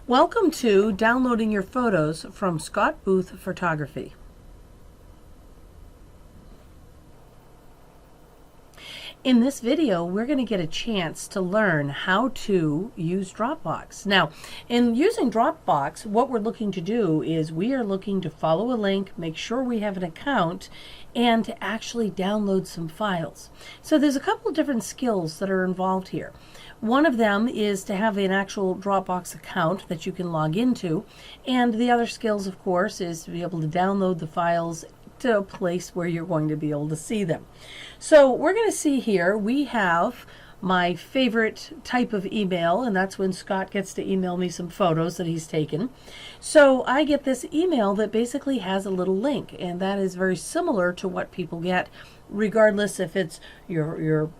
Welcome to Downloading Your Photos from Scott Booth Photography. In this video, we're going to get a chance to learn how to use Dropbox. Now, in using Dropbox, what we're looking to do is we are looking to follow a link, make sure we have an account, and to actually download some files. So there's a couple of different skills that are involved here. One of them is to have an actual Dropbox account that you can log into, and the other skills, of course, is to be able to download the files to a place where you're going to be able to see them. So we're going to see here, we have my favorite type of email, and that's when Scott gets to email me some photos that he's taken. So I get this email that basically has a little link, and that is very similar to what people get, regardless if it's your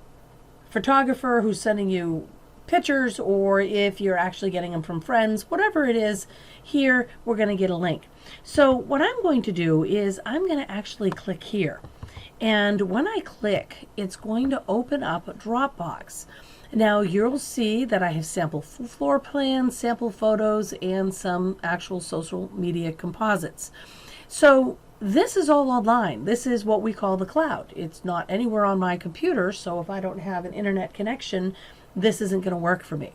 photographer who's sending you pictures or if you're actually getting them from friends. Whatever it is, here we're going to get a link. So what I'm going to do is I'm going to actually click here, and when I click, it's going to open up Dropbox. Now you'll see that I have sample floor plans, sample photos, and some actual social media composites. So this is all online. This is what we call the cloud. It's not anywhere on my computer, so if I don't have an internet connection, this isn't going to work for me.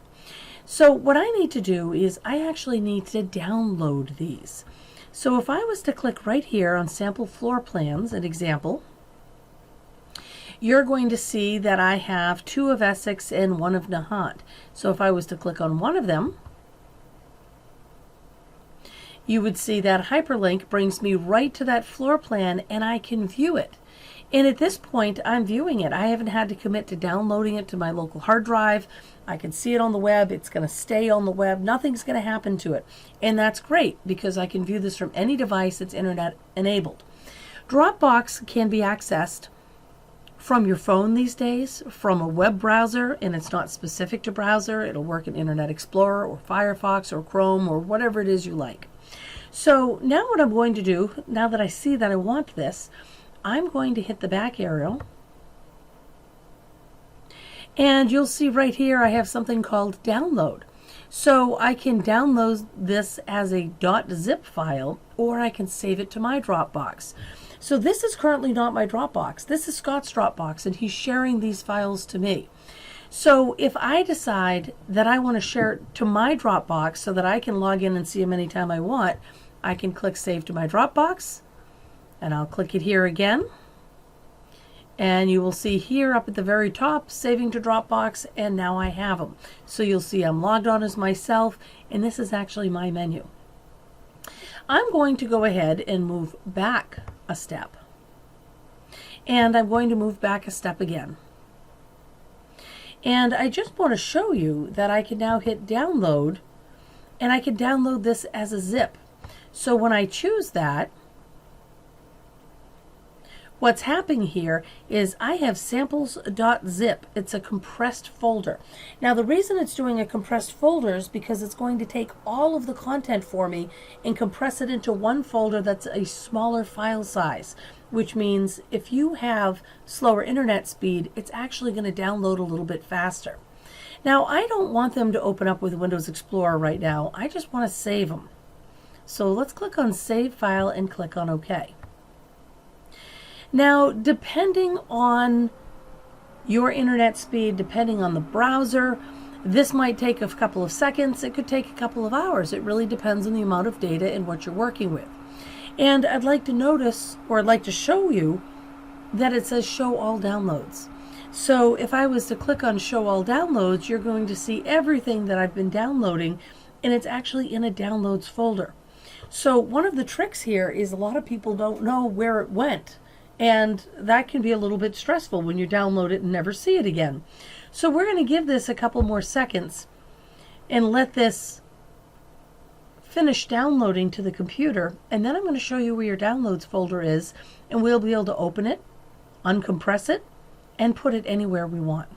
So what I need to do is I actually need to download these. So if I was to click right here on sample floor plans, an example, you're going to see that I have 2 of Essex and 1 of Nahant. So if I was to click on one of them, you would see that hyperlink brings me right to that floor plan, and I can view it. And at this point, I'm viewing it. I haven't had to commit to downloading it to my local hard drive. I can see it on the web. It's going to stay on the web. Nothing's going to happen to it. And that's great because I can view this from any device that's internet enabled. Dropbox can be accessed from your phone these days, from a web browser, and it's not specific to browser. It'll work in Internet Explorer or Firefox or Chrome or whatever it is you like. So now what I'm going to do, now that I see that I want this, I'm going to hit the back arrow, and you'll see right here I have something called download. So I can download this as a .zip file, or I can save it to my Dropbox. So this is currently not my Dropbox. This is Scott's Dropbox, and he's sharing these files to me. So if I decide that I want to share it to my Dropbox so that I can log in and see them anytime I want, I can click Save to my Dropbox, and I'll click it here again. And you will see here up at the very top, Saving to Dropbox, and now I have them. So you'll see I'm logged on as myself, and this is actually my menu. I'm going to go ahead and move back a step. And I'm going to move back a step again. And I just want to show you that I can now hit download, and I can download this as a zip. So when I choose that, what's happening here is I have samples.zip. It's a compressed folder. Now the reason it's doing a compressed folder is because it's going to take all of the content for me and compress it into one folder that's a smaller file size, which means if you have slower internet speed, it's actually going to download a little bit faster. Now I don't want them to open up with Windows Explorer right now. I just want to save them. So let's click on Save File and click on OK. Now, depending on your internet speed, depending on the browser, this might take a couple of seconds. It could take a couple of hours. It really depends on the amount of data and what you're working with. And I'd like to notice, or I'd like to show you, that it says Show All Downloads. So if I was to click on Show All Downloads, you're going to see everything that I've been downloading, and it's actually in a Downloads folder. So one of the tricks here is a lot of people don't know where it went. And that can be a little bit stressful when you download it and never see it again. So we're going to give this a couple more seconds and let this finish downloading to the computer. And then I'm going to show you where your downloads folder is, and we'll be able to open it, uncompress it, and put it anywhere we want.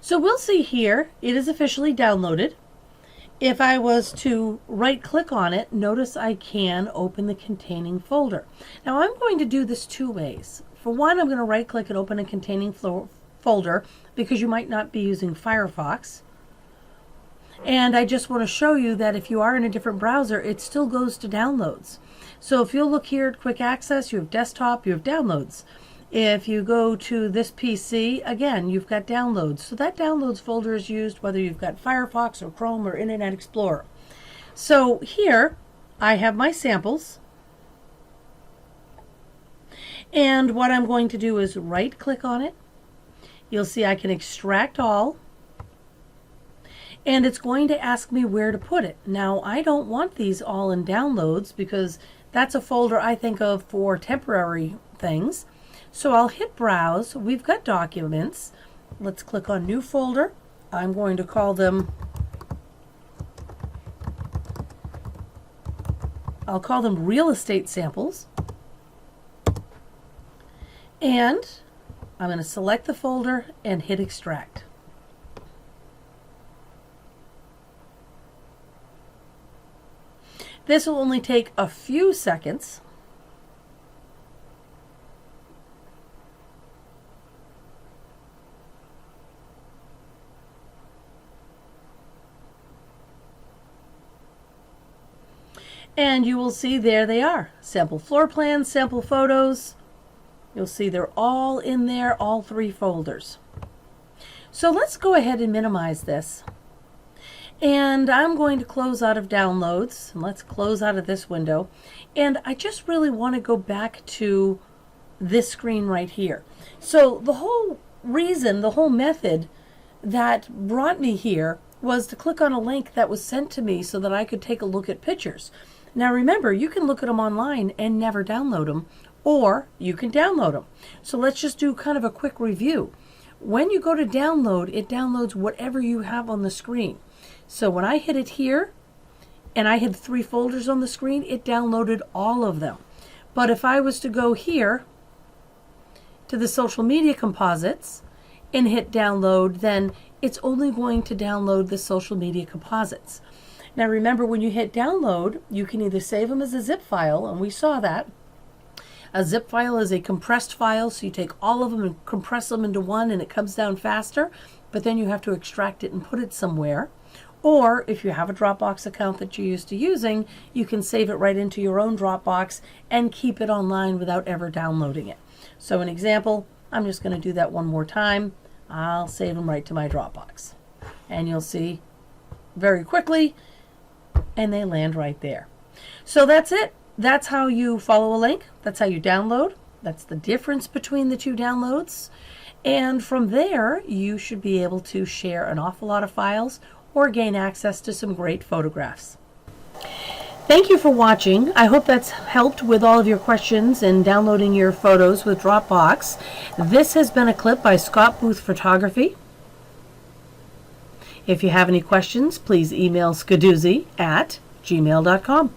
So we'll see here, it is officially downloaded. If I was to right click on it, notice I can open the containing folder. Now I'm going to do this two ways. For one, I'm going to right click and open a containing folder because you might not be using Firefox. And I just want to show you that if you are in a different browser, it still goes to downloads. So if you'll look here at quick access, you have desktop, you have downloads. If you go to this PC, again, you've got downloads. So that downloads folder is used whether you've got Firefox or Chrome or Internet Explorer. So here I have my samples. And what I'm going to do is right click on it. You'll see I can extract all. And it's going to ask me where to put it. Now, I don't want these all in downloads because that's a folder I think of for temporary things. So I'll hit browse. We've got documents. Let's click on new folder. I'm going to call them, I'll call them real estate samples. And I'm going to select the folder and hit extract. This will only take a few seconds. And you will see there they are. Sample floor plans, sample photos. You'll see they're all in there, all three folders. So let's go ahead and minimize this. And I'm going to close out of downloads. And let's close out of this window. And I just really want to go back to this screen right here. So the whole reason, the whole method that brought me here was to click on a link that was sent to me so that I could take a look at pictures. Now remember, you can look at them online and never download them, or you can download them. So let's just do kind of a quick review. When you go to download, it downloads whatever you have on the screen. So when I hit it here, and I had three folders on the screen, it downloaded all of them. But if I was to go here to the social media composites and hit download, then it's only going to download the social media composites. Now remember, when you hit download, you can either save them as a zip file, and we saw that. A zip file is a compressed file, so you take all of them and compress them into one and it comes down faster, but then you have to extract it and put it somewhere. Or if you have a Dropbox account that you're used to using, you can save it right into your own Dropbox and keep it online without ever downloading it. So an example, I'm just going to do that one more time. I'll save them right to my Dropbox. And you'll see very quickly, and they land right there. So that's it. That's how you follow a link. That's how you download. That's the difference between the two downloads. And from there, you should be able to share an awful lot of files or gain access to some great photographs. Thank you for watching. I hope that's helped with all of your questions and downloading your photos with Dropbox. This has been a clip by Scott Booth Photography. If you have any questions, please email skadoozy@gmail.com.